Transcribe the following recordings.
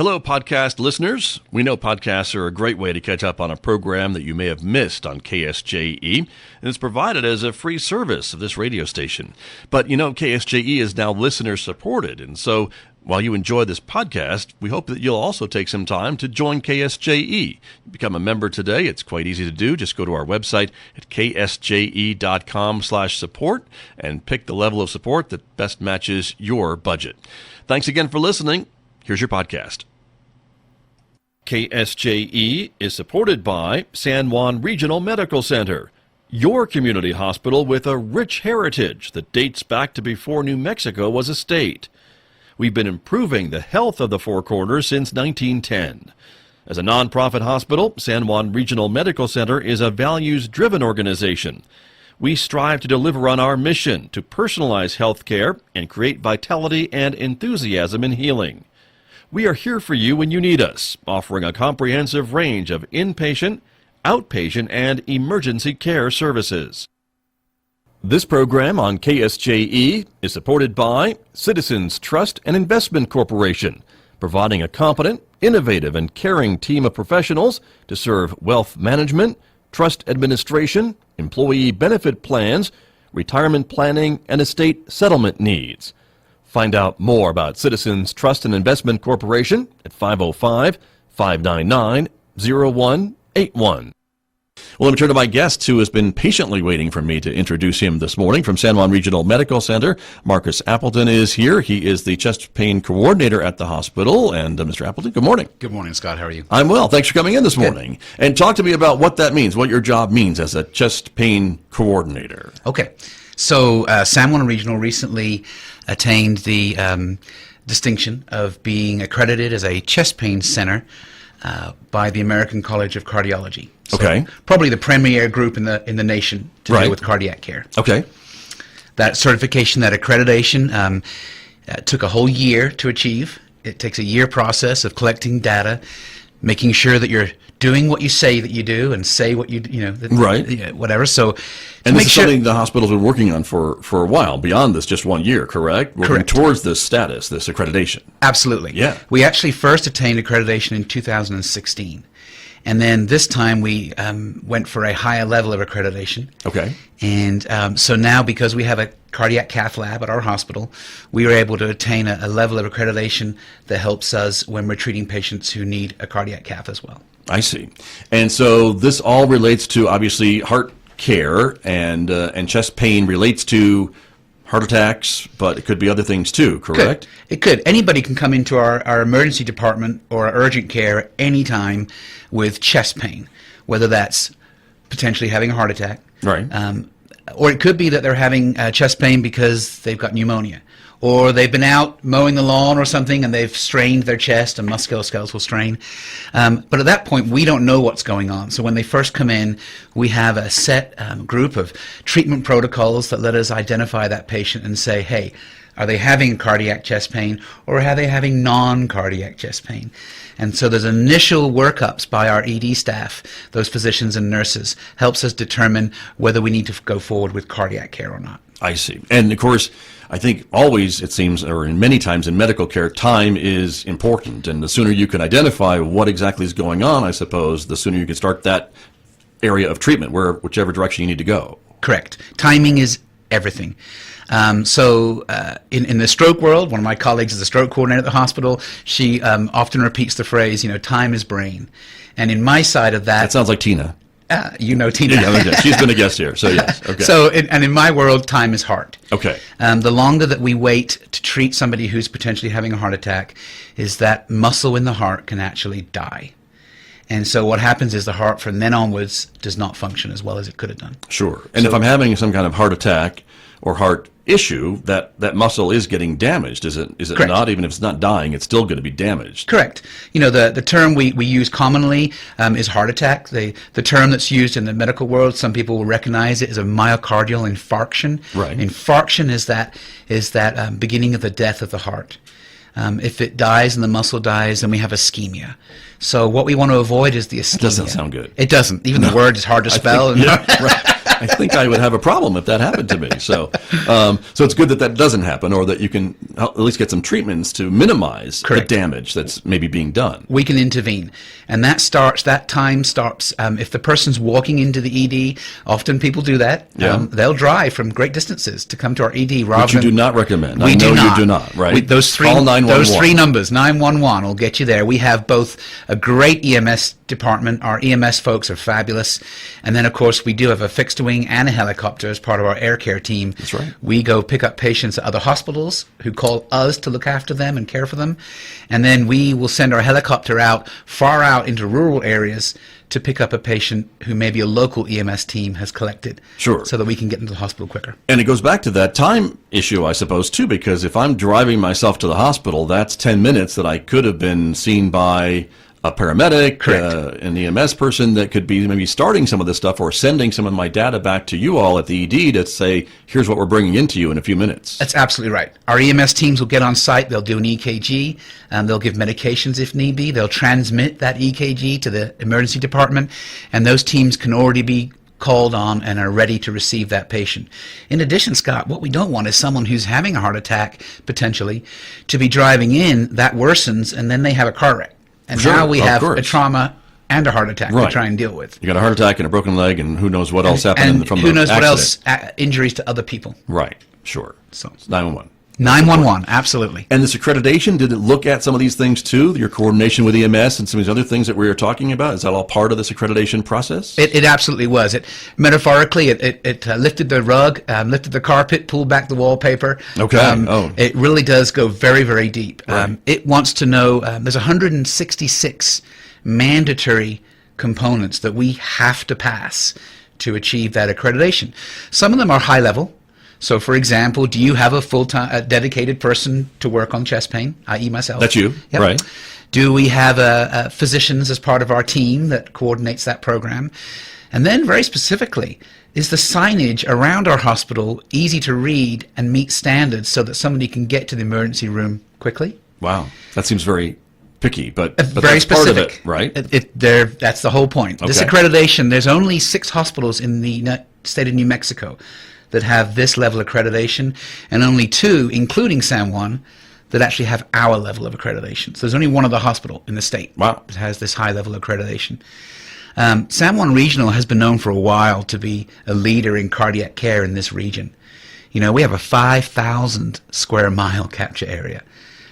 Hello, podcast listeners. We know podcasts are a great way to catch up on a program that you may have missed on KSJE, and it's provided as a free service of this radio station. But you know, KSJE is now listener-supported, and so while you enjoy this podcast, we hope that you'll also take some time to join KSJE. Become a member today. It's quite easy to do. Just go to our website at ksje.com/support and pick the level of support that best matches your budget. Thanks again for listening. Here's your podcast. KSJE is supported by San Juan Regional Medical Center, your community hospital with a rich heritage that dates back to before New Mexico was a state. We've been improving the health of the Four Corners since 1910. As a nonprofit hospital, San Juan Regional Medical Center is a values-driven organization. We strive to deliver on our mission to personalize health care and create vitality and enthusiasm in healing. We are here for you when you need us, offering a comprehensive range of inpatient, outpatient, and emergency care services. This program on KSJE is supported by Citizens Trust and Investment Corporation, providing a competent, innovative, and caring team of professionals to serve wealth management, trust administration, employee benefit plans, retirement planning, and estate settlement needs. Find out more about Citizens Trust and Investment Corporation at 505-599-0181. Well, let me turn to my guest, who has been patiently waiting for me to introduce him this morning. From San Juan Regional Medical Center, Marcus Appleton is here. He is the chest pain coordinator at the hospital. And Mr. Appleton, good morning. Good morning, Scott. How are you? I'm well. Thanks for coming in this morning. And talk to me about what that means, what your job means as a chest pain coordinator. Okay. So San Juan Regional recently attained the distinction of being accredited as a chest pain center by the American College of Cardiology. So okay. Probably the premier group in the nation to deal with cardiac care. Okay. That certification, that accreditation, took a whole year to achieve. It takes a year process of collecting data, making sure that you're doing what you say that you do and say what whatever. So, and this is something the hospital's been working on for a while, beyond this just 1 year, correct? Working towards this status, this accreditation. Absolutely. Yeah. We actually first attained accreditation in 2016. And then this time we went for a higher level of accreditation. Okay. And so now, because we have a cardiac cath lab at our hospital, we are able to attain a level of accreditation that helps us when we're treating patients who need a cardiac cath as well. I see. And so this all relates to, obviously, heart care, and chest pain relates to heart attacks, but it could be other things too, correct? It could. Anybody can come into our emergency department or our urgent care anytime with chest pain, whether that's potentially having a heart attack. Right. Or it could be that they're having chest pain because they've got pneumonia, or they've been out mowing the lawn or something and they've strained their chest, a musculoskeletal strain. But at that point, we don't know what's going on. So when they first come in, we have a set group of treatment protocols that let us identify that patient and say, hey, are they having cardiac chest pain, or are they having non-cardiac chest pain? And so there's initial workups by our ED staff, those physicians and nurses, helps us determine whether we need to go forward with cardiac care or not. I see. And of course, I think always, it seems, or in many times in medical care, time is important. And the sooner you can identify what exactly is going on, I suppose, the sooner you can start that area of treatment, whichever direction you need to go. Correct. Timing is everything. So in the stroke world, one of my colleagues is a stroke coordinator at the hospital. She often repeats the phrase, time is brain. And in my side of that... That sounds like Tina. You know Tina. Yeah, she's been a guest here, so yes. Okay. So, and in my world, time is heart. Okay. The longer that we wait to treat somebody who's potentially having a heart attack, is that muscle in the heart can actually die. And so what happens is the heart from then onwards does not function as well as it could have done. Sure. And if I'm having some kind of heart attack or heart issue, that muscle is getting damaged, is it not? Even if it's not dying, it's still going to be damaged. Correct. The term we use commonly is heart attack. The term that's used in the medical world, some people will recognize it as a myocardial infarction. Right. Infarction is that beginning of the death of the heart. If it dies and the muscle dies, then we have ischemia. So what we want to avoid is the ischemia. That doesn't sound good. It doesn't. Even the word is hard to spell. Right. I think I would have a problem if that happened to me. So it's good that that doesn't happen, or that you can at least get some treatments to minimize Correct. the damage that's maybe being done. We can intervene, and that time starts if the person's walking into the ED. Often people do that. Yeah. They'll drive from great distances to come to our ED rather Which you than. do not recommend. We I know do not. you do not, right? Those three Call 911. those three numbers, 911, will get you there. We have both a great EMS department. Our EMS folks are fabulous, and then of course we do have a fixed wing and a helicopter as part of our air care team. That's right. We go pick up patients at other hospitals who call us to look after them and care for them, and then we will send our helicopter out far out into rural areas to pick up a patient who maybe a local EMS team has collected. Sure. So that we can get into the hospital quicker. And it goes back to that time issue, I suppose, too, because if I'm driving myself to the hospital, that's 10 minutes that I could have been seen by a paramedic, an EMS person that could be maybe starting some of this stuff or sending some of my data back to you all at the ED to say, here's what we're bringing into you in a few minutes. That's absolutely right. Our EMS teams will get on site, they'll do an EKG, and they'll give medications if need be. They'll transmit that EKG to the emergency department, and those teams can already be called on and are ready to receive that patient. In addition, Scott, what we don't want is someone who's having a heart attack, potentially, to be driving in, that worsens, and then they have a car wreck. And Sure, now we of have course. a trauma and a heart attack Right. to try and deal with. You got a heart attack and a broken leg, and who knows what else happened And from who the knows what accident. else, injuries to other people. Right, sure. So It's 911. 911, absolutely. And this accreditation, did it look at some of these things too? Your coordination with EMS and some of these other things that we were talking about? Is that all part of this accreditation process? It absolutely was. It metaphorically, it lifted the rug, lifted the carpet, pulled back the wallpaper. Okay. It really does go very, very deep. Right. It wants to know, there's 166 mandatory components that we have to pass to achieve that accreditation. Some of them are high level. So, for example, do you have a full-time, dedicated person to work on chest pain, i.e. myself? That's you, Yep. right. Do we have physicians as part of our team that coordinates that program? And then, very specifically, is the signage around our hospital easy to read and meet standards so that somebody can get to the emergency room quickly? Wow. That seems very picky, but Very that's part of specific. it, right? That's the whole point. This Okay. accreditation, there's only 6 hospitals in the state of New Mexico that have this level of accreditation, and only 2, including San Juan, that actually have our level of accreditation. So there's only one other hospital in the state Wow. that has this high level of accreditation. San Juan Regional has been known for a while to be a leader in cardiac care in this region. You know, we have a 5,000 square mile capture area,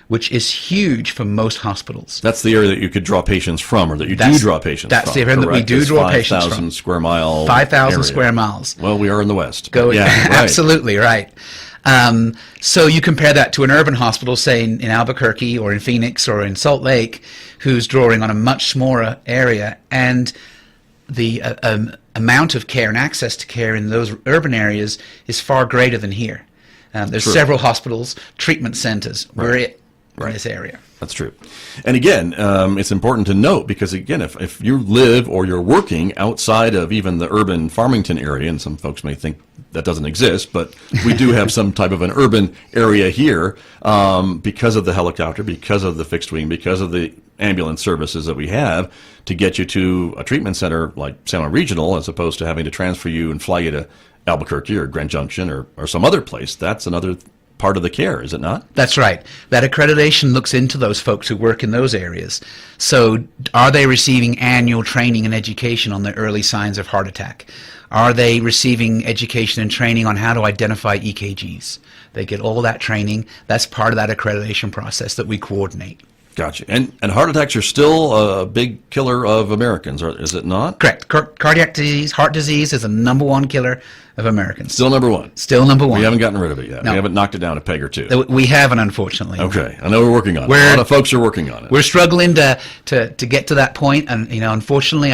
which is huge for most hospitals. That's the area that you could draw patients from, or that you do draw patients that's from. the area that we correct? do This draw patients 5,000 from. square mile 5,000 area. square miles. Well, we are in the West. Go, Yeah, right. Absolutely, right. So you compare that to an urban hospital, say in Albuquerque or in Phoenix or in Salt Lake, who's drawing on a much smaller area, and the amount of care and access to care in those urban areas is far greater than here. There's True. several hospitals, treatment centers. We're Right. it in this area. That's true. And again, it's important to note because, again, if you live or you're working outside of even the urban Farmington area, and some folks may think that doesn't exist, but we do have some type of an urban area here because of the helicopter, because of the fixed wing, because of the ambulance services that we have to get you to a treatment center like San Juan Regional, as opposed to having to transfer you and fly you to Albuquerque or Grand Junction or some other place. That's another part of the care, is it not? That's right. That accreditation looks into those folks who work in those areas. So are they receiving annual training and education on the early signs of heart attack? Are they receiving education and training on how to identify EKGs? They get all that training. That's part of that accreditation process that we coordinate. Gotcha. And heart attacks are still a big killer of Americans, is it not? Correct. Cardiac disease, heart disease is the #1 killer of Americans. Still number one. Still number one. We haven't gotten rid of it yet. No. We haven't knocked it down a peg or two. We haven't, unfortunately. Okay. I know we're working on it. A lot of folks are working on it. We're struggling to get to that point, and unfortunately,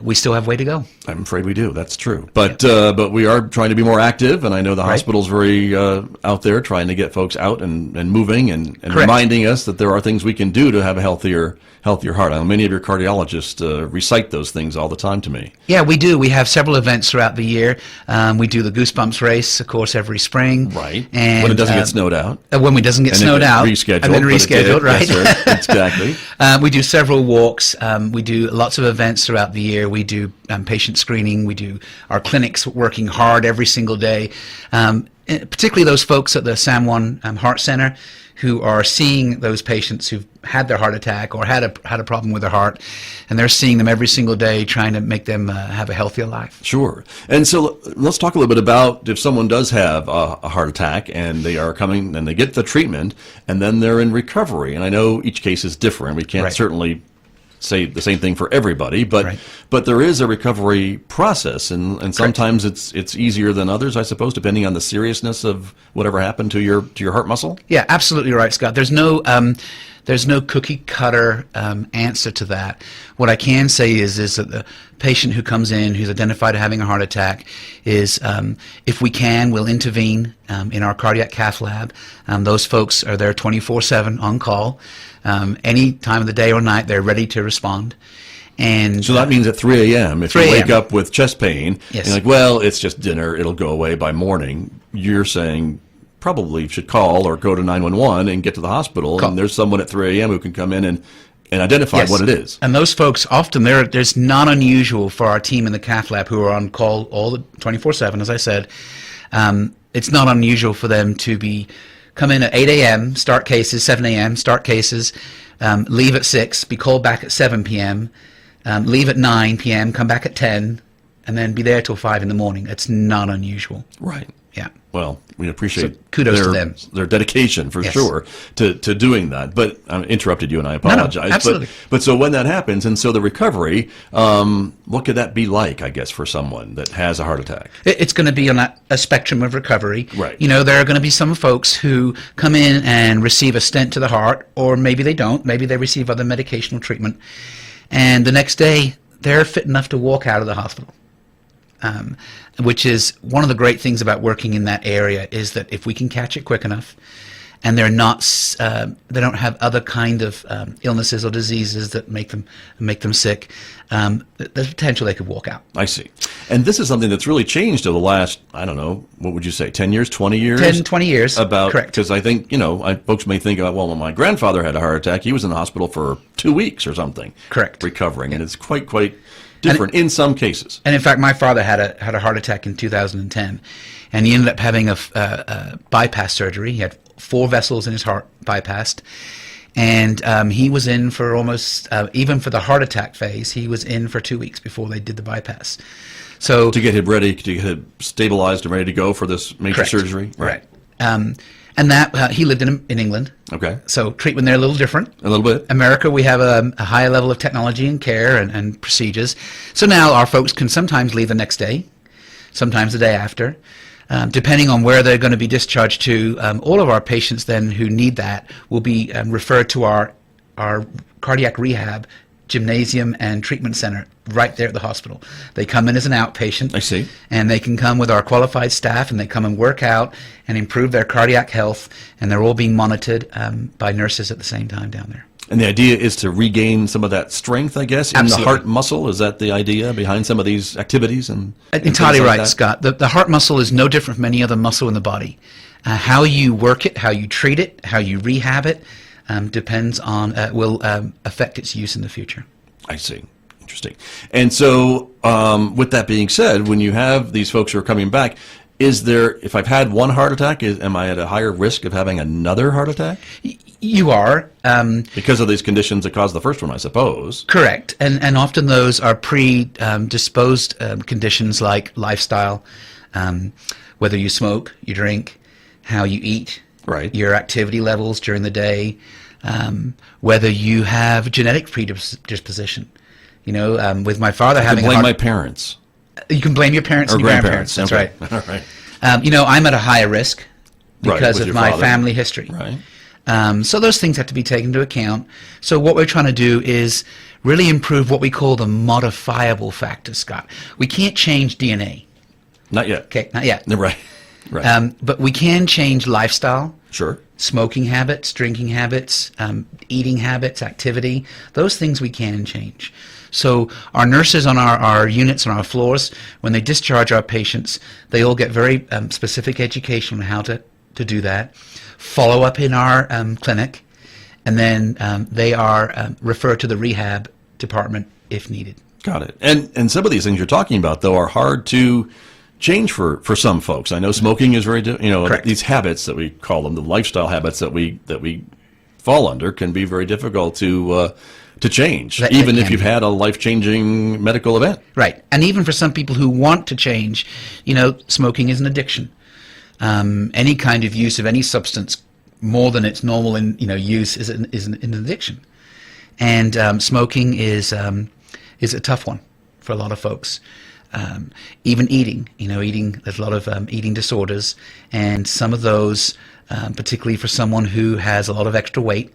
we still have way to go. I'm afraid we do. That's true. But we are trying to be more active, and I know the hospital's very out there trying to get folks out and moving and reminding us that there are things we can do to have a healthier heart. I know many of your cardiologists recite those things all the time to me. Yeah, we do. We have several events throughout the year. We do the Goosebumps race, of course, every spring. Right. And when it doesn't get snowed out. When it doesn't get snowed out. Rescheduled. And then rescheduled, right. Yes, sir. Exactly. We do several walks. We do lots of events throughout the year. We do patient screening. We do our clinics working hard every single day. Particularly those folks at the San Juan Heart Center who are seeing those patients who've had their heart attack or had a problem with their heart, and they're seeing them every single day trying to make them have a healthier life. Sure. And so let's talk a little bit about if someone does have a heart attack and they are coming and they get the treatment and then they're in recovery. And I know each case is different. We can't certainly say the same thing for everybody, but there is a recovery process, and sometimes it's easier than others, I suppose, depending on the seriousness of whatever happened to your heart muscle. Yeah, absolutely right, Scott. There's no cookie cutter answer to that. What I can say is that the patient who comes in who's identified having a heart attack is, if we can, we'll intervene in our cardiac cath lab. Those folks are there 24/7 on call. Any time of the day or night, they're ready to respond. And so that means at 3 a.m., if you wake up with chest pain, yes, you're like, well, it's just dinner, it'll go away by morning, you're saying probably should call or go to 911 and get to the hospital, and there's someone at 3 a.m. who can come in and identify what it is. And those folks, often, there's not unusual for our team in the cath lab who are on call all the 24/7, as I said. It's not unusual for them to come in at 8 a.m., start cases, 7 a.m., start cases, leave at 6, be called back at 7 p.m., leave at 9 p.m., come back at 10, and then be there till 5 in the morning. It's not unusual. Right. Yeah. Well, we appreciate kudos to them. Their dedication, for sure, to doing that. But I interrupted you, and I apologize. No, absolutely. But so when that happens, and so the recovery, what could that be like, I guess, for someone that has a heart attack? It's going to be on a spectrum of recovery. Right. You know, there are going to be some folks who come in and receive a stent to the heart, or maybe they don't. Maybe they receive other medicational treatment. And the next day, they're fit enough to walk out of the hospital. Which is one of the great things about working in that area, is that if we can catch it quick enough, and they're not, they don't have other kind of illnesses or diseases that make them sick, there's potential they could walk out. I see. And this is something that's really changed over the last, I don't know, what would you say, 10 years, 20 years? 10, 20 years. Correct. Because I think, folks may think about, well, when my grandfather had a heart attack, he was in the hospital for 2 weeks or something. Correct. Recovering. And it's quite different in some cases. And in fact, my father had a heart attack in 2010, and he ended up having a bypass surgery. He had 4 vessels in his heart bypassed, and he was in for almost, even for the heart attack phase, he was in for 2 weeks before they did the bypass. So to get him ready, to get him stabilized and ready to go for this major surgery? Right. And that he lived in England. Okay. So treatment there a little different. A little bit. America, we have a higher level of technology and care and procedures. So now our folks can sometimes leave the next day, sometimes the day after, depending on where they're going to be discharged to. All of our patients then who need that will be referred to our cardiac rehab gymnasium and treatment center right there at the hospital. They come in as an outpatient. I see. And they can come with our qualified staff, and they come and work out and improve their cardiac health, and they're all being monitored by nurses at the same time down there. And the idea is to regain some of that strength, I guess, in the heart muscle. Is that the idea behind some of these activities? Entirely right, Scott. The heart muscle is no different from any other muscle in the body. How you work it, how you treat it, how you rehab it, depends on, will affect its use in the future. I see. Interesting. And so, with that being said, when you have these folks who are coming back, is there, if I've had one heart attack, am I at a higher risk of having another heart attack? You are. Because of these conditions that caused the first one, I suppose. Correct. And often those are predisposed conditions like lifestyle, whether you smoke, you drink, how you eat, your activity levels during the day, whether you have genetic predisposition. With my father having blame my parents. You can blame your parents and your grandparents. That's right. All right. I'm at a higher risk because of my father. family history. Right. So those things have to be taken into account. So what we're trying to do is really improve what we call the modifiable factors, Scott. We can't change DNA. Not yet. Okay, not yet. Right. But we can change lifestyle. Sure. Smoking habits, drinking habits, eating habits, activity, those things we can change. So our nurses on our units, on our floors, when they discharge our patients, they all get very specific education on how to do that. Follow up in our clinic, and then they are referred to the rehab department if needed. Got it. And some of these things you're talking about, though, are hard to change for some folks. I know smoking is very, Correct. These habits that we call them, the lifestyle habits that we fall under, can be very difficult to change, even if you've had a life-changing medical event. Right. And even for some people who want to change, smoking is an addiction. Any kind of use of any substance more than its normal use is an addiction. And smoking is a tough one for a lot of folks. Even eating, there's a lot of eating disorders, and some of those, particularly for someone who has a lot of extra weight,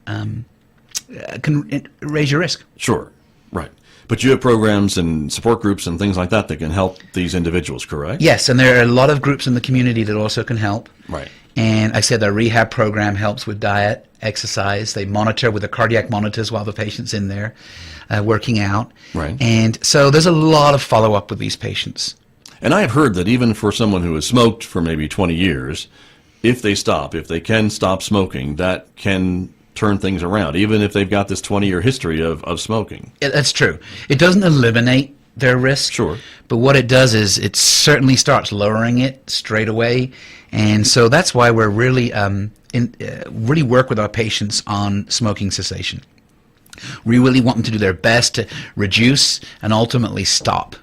can raise your risk. Sure, right. But you have programs and support groups and things like that that can help these individuals, correct? Yes, and there are a lot of groups in the community that also can help. Right. And I said our rehab program helps with diet, exercise. They monitor with the cardiac monitors while the patient's in there working out. Right. And so there's a lot of follow-up with these patients. And I have heard that even for someone who has smoked for maybe 20 years, if they can stop smoking, that can turn things around, even if they've got this 20-year history of smoking. That's true. It doesn't eliminate their risk. Sure. But what it does is it certainly starts lowering it straight away. And so that's why we're really really work with our patients on smoking cessation. We really want them to do their best to reduce and ultimately stop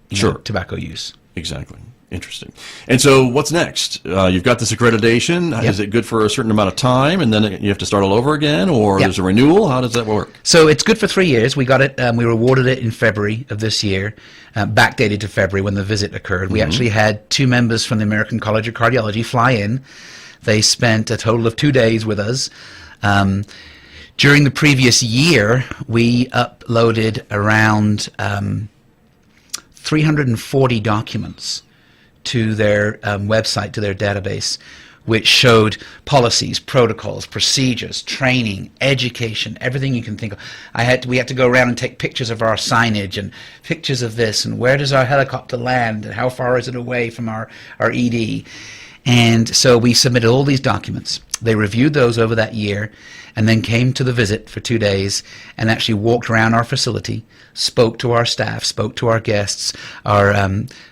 tobacco use. Exactly. Interesting. And so what's next? You've got this accreditation. Yep. Is it good for a certain amount of time, and then you have to start all over again, or Yep. there's a renewal? How does that work? So it's good for 3 years. We got it. We were awarded it in February of this year, backdated to February when the visit occurred. We actually had 2 members from the American College of Cardiology fly in. They spent a total of 2 days with us. During the previous year, we uploaded around 340 documents to their website, to their database, which showed policies, protocols, procedures, training, education, everything you can think of. We had to go around and take pictures of our signage and pictures of this, and where does our helicopter land, and how far is it away from our ED. And so we submitted all these documents. They reviewed those over that year, and then came to the visit for 2 days and actually walked around our facility, spoke to our staff, spoke to our guests, our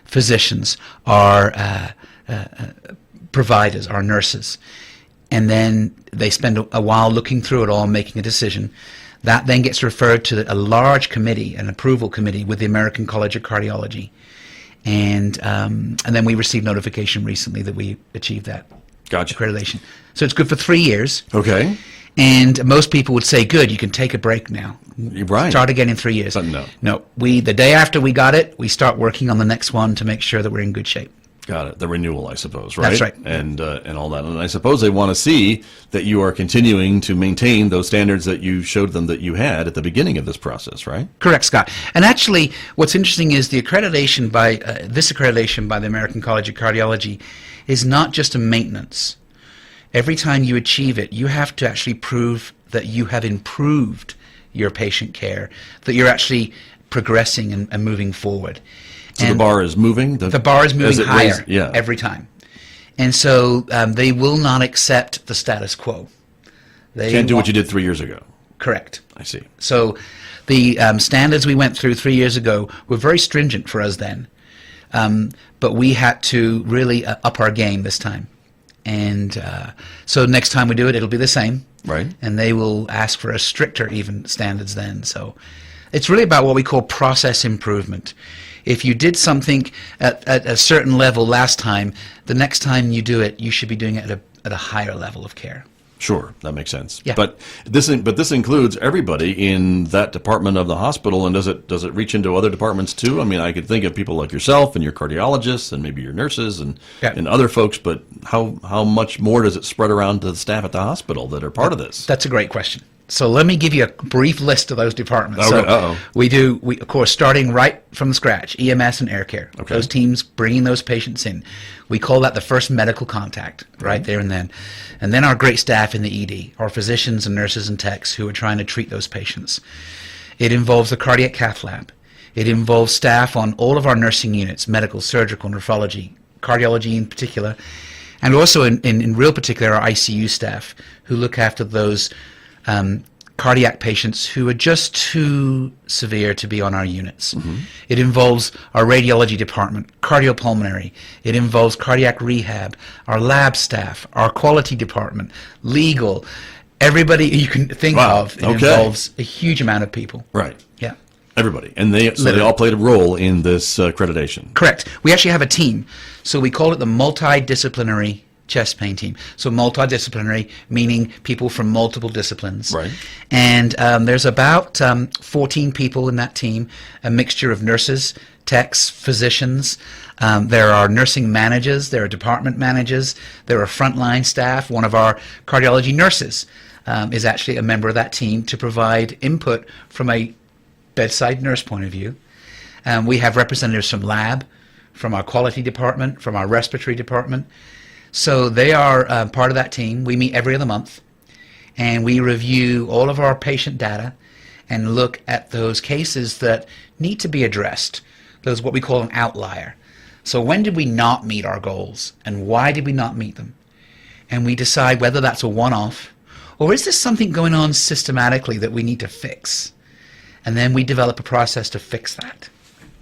physicians, our providers, our nurses. And then they spend a while looking through it all, making a decision. That then gets referred to a large committee, an approval committee with the American College of Cardiology. And then we received notification recently that we achieved that accreditation. So it's good for 3 years. Okay. And most people would say, good, you can take a break now. Right. Start again in 3 years. But no. No. The day after we got it, we start working on the next one to make sure that we're in good shape. Got it. The renewal, I suppose, right? That's right. And all that. And I suppose they want to see that you are continuing to maintain those standards that you showed them that you had at the beginning of this process, right? Correct, Scott. And actually, what's interesting is the accreditation by this accreditation by the American College of Cardiology is not just a maintenance. Every time you achieve it, you have to actually prove that you have improved your patient care, that you're actually progressing and moving forward. So the bar is moving? The bar is moving higher yeah. every time. And so they will not accept the status quo. They can't do what you did 3 years ago. Correct. I see. So the standards we went through 3 years ago were very stringent for us then. But we had to really up our game this time. And so next time we do it, it'll be the same. Right. And they will ask for a stricter even standards then. So it's really about what we call process improvement. If you did something at a certain level last time, the next time you do it, you should be doing it at a higher level of care. Sure, that makes sense. Yeah. But this includes everybody in that department of the hospital, and does it reach into other departments too? I mean, I could think of people like yourself and your cardiologists and maybe your nurses and other folks, but how much more does it spread around to the staff at the hospital that are part of this? That's a great question. So let me give you a brief list of those departments. Okay. So we of course, starting right from scratch, EMS and air care. Okay. Those teams bringing those patients in. We call that the first medical contact, right there and then. And then our great staff in the ED, our physicians and nurses and techs who are trying to treat those patients. It involves the cardiac cath lab. It involves staff on all of our nursing units, medical, surgical, nephrology, cardiology in particular, and also in real particular our ICU staff who look after those cardiac patients who are just too severe to be on our units. It involves our radiology department, cardiopulmonary. It involves cardiac rehab, our lab staff, our quality department, legal, everybody you can think of. It involves a huge amount of people. Right. Yeah. Everybody. And they all played a role in this accreditation. Correct. We actually have a team. So we call it the multidisciplinary chest pain team. So multidisciplinary, meaning people from multiple disciplines. Right. And there's about 14 people in that team, a mixture of nurses, techs, physicians. There are nursing managers, there are department managers, there are frontline staff. One of our cardiology nurses is actually a member of that team to provide input from a bedside nurse point of view. We have representatives from lab, from our quality department, from our respiratory department. So they are part of that team. We meet every other month, and we review all of our patient data and look at those cases that need to be addressed. Those what we call an outlier. So when did we not meet our goals, and why did we not meet them? And we decide whether that's a one-off, or is this something going on systematically that we need to fix? And then we develop a process to fix that.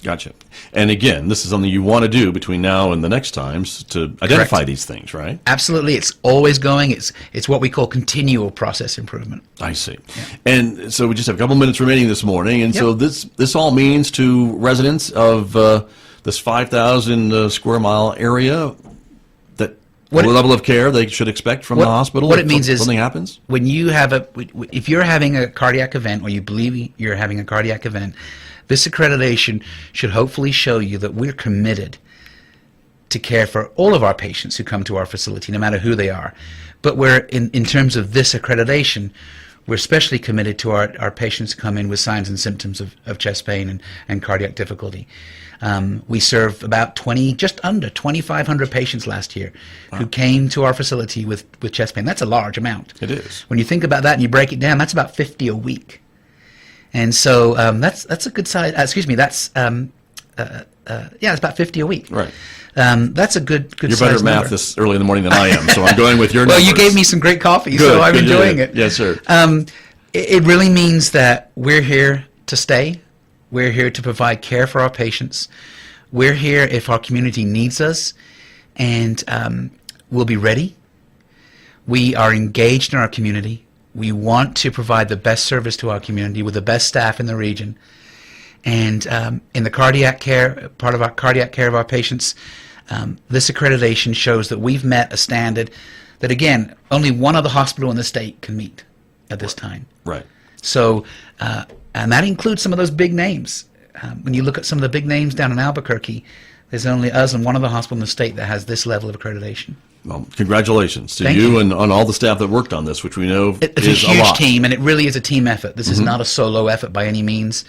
Gotcha. And again, this is something you want to do between now and the next times to identify Correct. these things, right? Absolutely. It's always going. It's what we call continual process improvement. I see. Yeah. And so we just have a couple minutes remaining this morning. And so this all means to residents of this 5,000 square mile area that what level of care they should expect from the hospital what it means is something happens? When you have if you're having a cardiac event or you believe you're having a cardiac event, this accreditation should hopefully show you that we're committed to care for all of our patients who come to our facility, no matter who they are. But we're, in terms of this accreditation, we're especially committed to our patients who come in with signs and symptoms of chest pain and cardiac difficulty. We served about just under 2,500 patients last year who came to our facility with chest pain. That's a large amount. It is. When you think about that and you break it down, that's about 50 a week. And so that's a good size. Excuse me. That's it's about 50 a week. Right. That's a good You're size better at math number. this early in the morning than I am, so I'm going with your well, numbers. you gave me some great coffee, Good, so I'm good, enjoying good. it. Yes, sir. It really means that we're here to stay. We're here to provide care for our patients. We're here if our community needs us, and we'll be ready. We are engaged in our community. We want to provide the best service to our community with the best staff in the region. And in the cardiac care, part of our cardiac care of our patients, this accreditation shows that we've met a standard that, again, only one other hospital in the state can meet at this time. Right. So, and that includes some of those big names. When you look at some of the big names down in Albuquerque, there's only us and one other hospital in the state that has this level of accreditation. Well, congratulations to Thank you you. and on all the staff that worked on this, which we know It's is a huge lot. team, and it really is a team effort. This is not a solo effort by any means.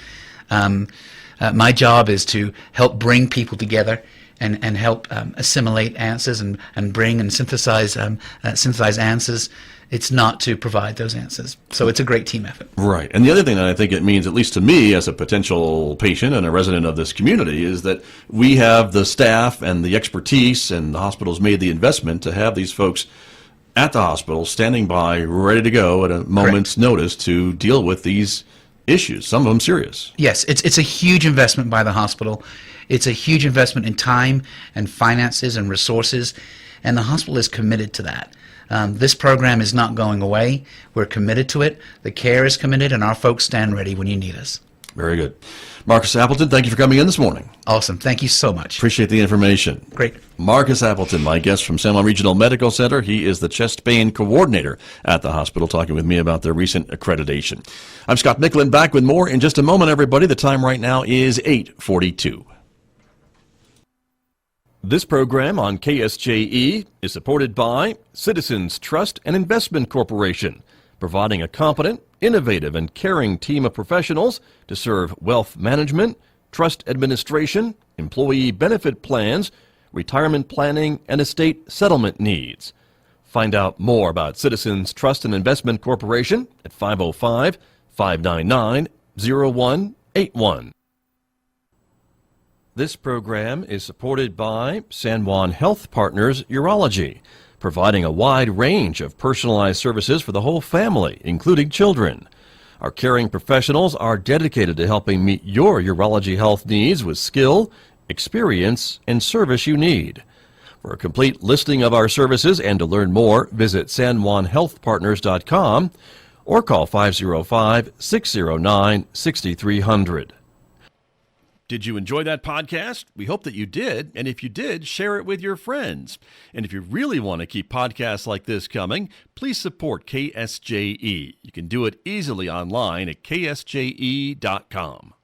My job is to help bring people together and help assimilate answers and bring and synthesize answers. It's not to provide those answers. So it's a great team effort. Right. And the other thing that I think it means, at least to me as a potential patient and a resident of this community, is that we have the staff and the expertise, and the hospital's made the investment to have these folks at the hospital standing by, ready to go at a moment's notice to deal with these issues, some of them serious. Yes, it's a huge investment by the hospital. It's a huge investment in time and finances and resources, and the hospital is committed to that. This program is not going away. We're committed to it. The care is committed, and our folks stand ready when you need us. Very good. Marcus Appleton, thank you for coming in this morning. Awesome. Thank you so much. Appreciate the information. Great. Marcus Appleton, my guest from San Juan Regional Medical Center. He is the chest pain coordinator at the hospital, talking with me about their recent accreditation. I'm Scott Michlin, back with more in just a moment, everybody. The time right now is 8:42. This program on KSJE is supported by Citizens Trust and Investment Corporation, providing a competent, innovative and caring team of professionals to serve wealth management, trust administration, employee benefit plans, retirement planning, and estate settlement needs. Find out more about Citizens Trust and Investment Corporation at 505-599-0181. This program is supported by San Juan Health Partners Urology, providing a wide range of personalized services for the whole family, including children. Our caring professionals are dedicated to helping meet your urology health needs with skill, experience, and service you need. For a complete listing of our services and to learn more, visit sanjuanhealthpartners.com or call 505-609-6300. Did you enjoy that podcast? We hope that you did, and if you did, share it with your friends. And if you really want to keep podcasts like this coming, please support KSJE. You can do it easily online at ksje.com.